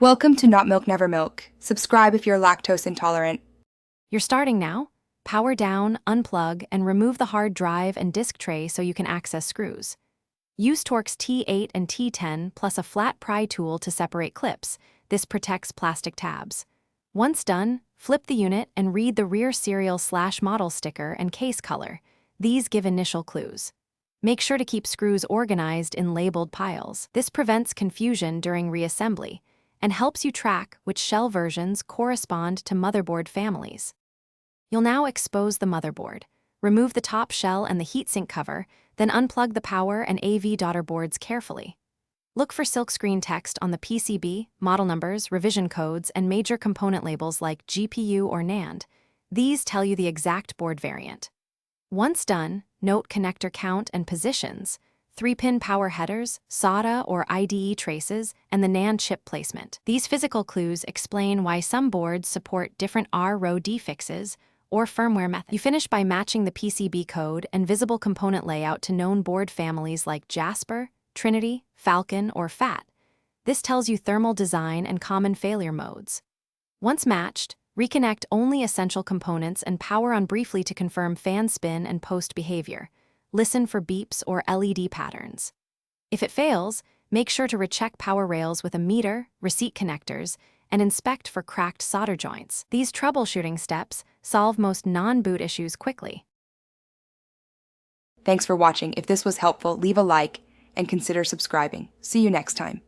Welcome to Not Milk Never Milk. Subscribe if you're lactose intolerant. You're starting now? Power down, unplug, and remove the hard drive and disk tray so you can access screws. Use Torx T8 and T10 plus a flat pry tool to separate clips. This protects plastic tabs. Once done, flip the unit and read the rear serial/model sticker and case color. These give initial clues. Make sure to keep screws organized in labeled piles. This prevents confusion during reassembly and helps you track which shell versions correspond to motherboard families. You'll now expose the motherboard. Remove the top shell and the heatsink cover, then unplug the power and AV daughter boards carefully. Look for silkscreen text on the PCB, model numbers, revision codes, and major component labels like GPU or NAND. These tell you the exact board variant. Once done, note connector count and positions, 3-pin power headers, SATA or IDE traces, and the NAND chip placement. These physical clues explain why some boards support different R-row defixes or firmware methods. You finish by matching the PCB code and visible component layout to known board families like Jasper, Trinity, Falcon, or FAT. This tells you thermal design and common failure modes. Once matched, reconnect only essential components and power on briefly to confirm fan spin and post behavior. Listen for beeps or LED patterns. If it fails, make sure to recheck power rails with a meter, receipt connectors, and inspect for cracked solder joints. These troubleshooting steps solve most non-boot issues quickly. Thanks for watching. If this was helpful, leave a like and consider subscribing. See you next time.